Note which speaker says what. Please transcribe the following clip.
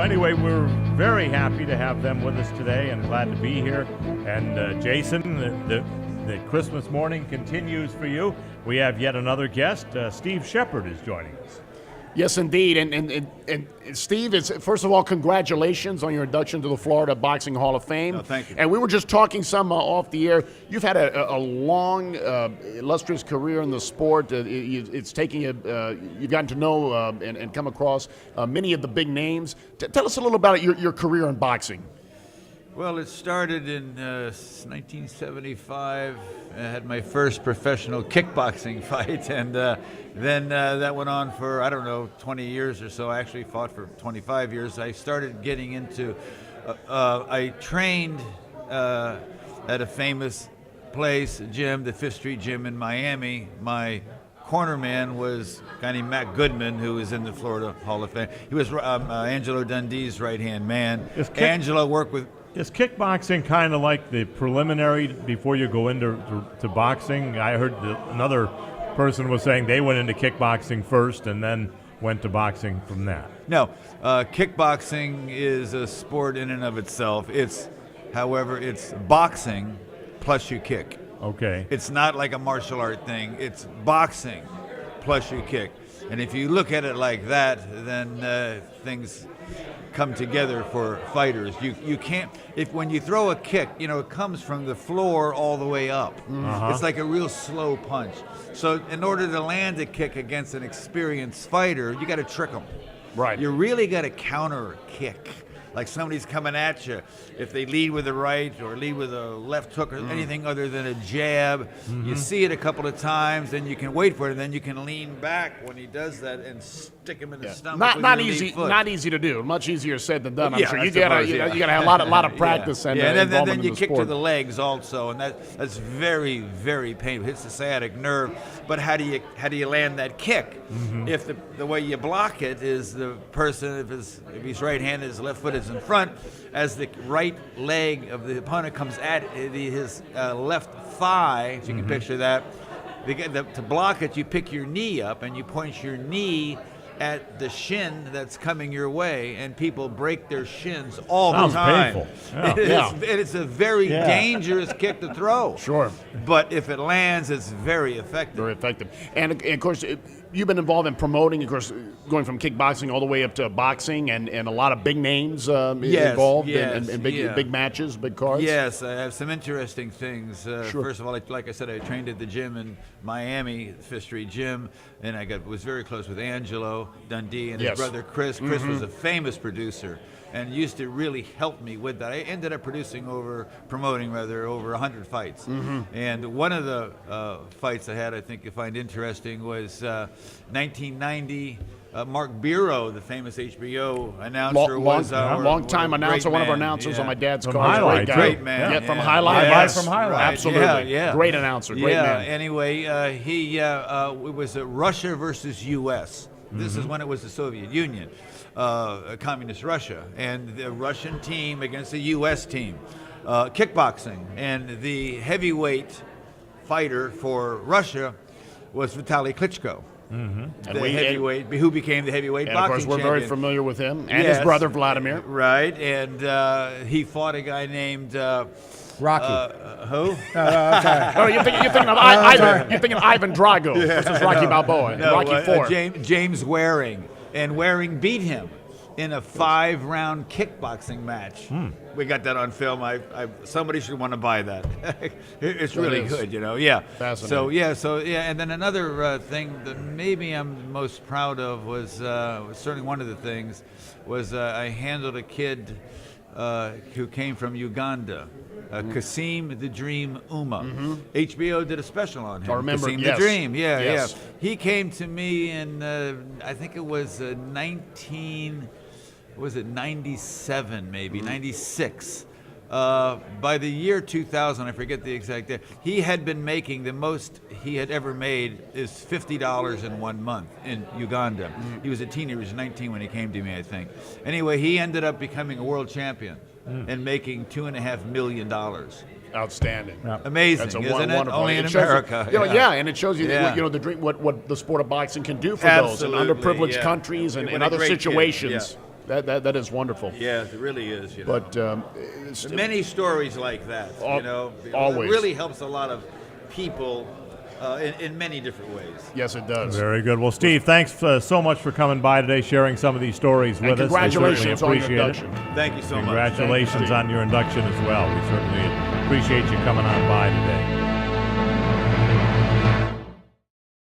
Speaker 1: anyway, we're very happy to have them with us today and glad to be here. And Jason, the Christmas morning continues for you. We have yet another guest. Steve Shepard is joining us.
Speaker 2: Yes, indeed. And Steve, first of all, congratulations on your induction to the Florida Boxing Hall of Fame.
Speaker 3: Oh, thank you.
Speaker 2: And we were just talking some off the air. You've had a long, illustrious career in the sport. It's taking you've gotten to know and come across many of the big names. Tell us a little about your career in boxing.
Speaker 3: Well, it started in 1975. I had my first professional kickboxing fight, and then that went on for, 20 years or so. I actually fought for 25 years. I started getting into, I trained at a famous place, gym, the Fifth Street Gym in Miami. My corner man was a guy named Matt Goodman, who was in the Florida Hall of Fame. He was Angelo Dundee's right-hand man. Angelo worked with...
Speaker 1: Is kickboxing kind of like the preliminary before you go into boxing? I heard another person was saying they went into kickboxing first and then went to boxing from that.
Speaker 3: No, kickboxing is a sport in and of itself. However, it's boxing plus you kick.
Speaker 1: Okay.
Speaker 3: It's not like a martial art thing. It's boxing plus you kick. And if you look at it like that, then things come together for fighters. You can't, when you throw a kick, it comes from the floor all the way up. It's like a real slow punch. So in order to land a kick against an experienced fighter, you got to trick them.
Speaker 2: Right.
Speaker 3: You really got to counter kick. Like somebody's coming at you. If they lead with a right or lead with a left hook or anything other than a jab, you see it a couple of times, then you can wait for it, and then you can lean back when he does that and stick him in the stomach.
Speaker 2: Not easy. Not easy to do. Much easier said than done. I'm sure
Speaker 3: I
Speaker 2: you gotta have a lot of practice and involvement
Speaker 3: then you
Speaker 2: in the
Speaker 3: kick
Speaker 2: sport.
Speaker 3: to the legs also, and that's very, very painful. Hits the sciatic nerve. But how do you land that kick? If the way you block it is the person, if he's right-handed, his left foot is in front, as the right leg of the opponent comes at his left thigh, if you can picture that, to block it, you pick your knee up and you point your knee at the shin that's coming your way, and people break their shins all the time.
Speaker 1: Sounds painful.
Speaker 3: It's a very dangerous kick to throw.
Speaker 2: Sure.
Speaker 3: But if it lands, it's very effective.
Speaker 2: Very effective. And of course, you've been involved in promoting, of course, going from kickboxing all the way up to boxing, and a lot of big names involved in big matches, big cards.
Speaker 3: Yes, I have some interesting things.
Speaker 2: Sure.
Speaker 3: First of all, like I said, I trained at the gym in Miami, Fifth Street Gym, and I was very close with Angelo Dundee and his brother Chris. Chris was a famous producer and used to really help me with that. I ended up promoting over 100 fights. And one of the fights I had, I think you find interesting, was 1990. Mark Biro, the famous HBO announcer,
Speaker 2: long-time announcer, one of our announcers on my dad's car.
Speaker 1: Highlights.
Speaker 3: Great man.
Speaker 2: Yeah, from Highlights.
Speaker 1: From Highlights.
Speaker 3: Right.
Speaker 2: Absolutely.
Speaker 3: Yeah.
Speaker 2: Great announcer. Great man.
Speaker 3: Anyway, it was Russia versus U.S. This is when it was the Soviet Union, communist Russia, and the Russian team against the U.S. team, kickboxing, and the heavyweight fighter for Russia was Vitaly Klitschko. Who became the heavyweight boxing champion.
Speaker 2: And of course, we're very familiar with him and his brother Vladimir.
Speaker 3: Right, and he fought a guy named
Speaker 4: Rocky.
Speaker 3: Who?
Speaker 2: Oh, you're thinking of Ivan Drago versus Rocky Balboa. Rocky IV.
Speaker 3: James Waring, and Waring beat him in a 5-round kickboxing match. We got that on film. Somebody should want to buy that. It's really good, Yeah.
Speaker 2: Fascinating.
Speaker 3: So and then another thing that maybe I'm most proud of was certainly one of the things was I handled a kid who came from Uganda. Kasim the Dream Uma. HBO did a special on him.
Speaker 2: I remember,
Speaker 3: Kasim the Dream, yeah. He came to me in, I think it was 97 maybe, 96. By the year 2000, I forget the exact date, he had been making the most he had ever made is $50 in 1 month in Uganda. He was a teenager, he was 19 when he came to me, I think. Anyway, he ended up becoming a world champion and making $2.5 million.
Speaker 2: Outstanding.
Speaker 3: Amazing,
Speaker 2: That's a
Speaker 3: isn't it?
Speaker 2: wonderful.
Speaker 3: Only in
Speaker 2: It shows
Speaker 3: America.
Speaker 2: you, and it shows you the dream, what the sport of boxing can do for those in
Speaker 3: Absolutely,
Speaker 2: underprivileged countries and in
Speaker 3: What a
Speaker 2: other
Speaker 3: great kid,
Speaker 2: situations. That is wonderful.
Speaker 3: Yeah, it really is. You know.
Speaker 2: But it's-
Speaker 3: Many stories like that.
Speaker 2: Always.
Speaker 3: It really helps a lot of people in many different ways.
Speaker 2: yes, it does.
Speaker 1: Very good. Well, Steve, thanks so much for coming by today, sharing some of these stories with
Speaker 2: And
Speaker 1: us. We
Speaker 2: congratulations
Speaker 1: certainly
Speaker 2: on your
Speaker 1: appreciate it.
Speaker 2: induction.
Speaker 3: Thank you so much.
Speaker 1: Congratulations on your induction as well. We certainly appreciate you coming on by today.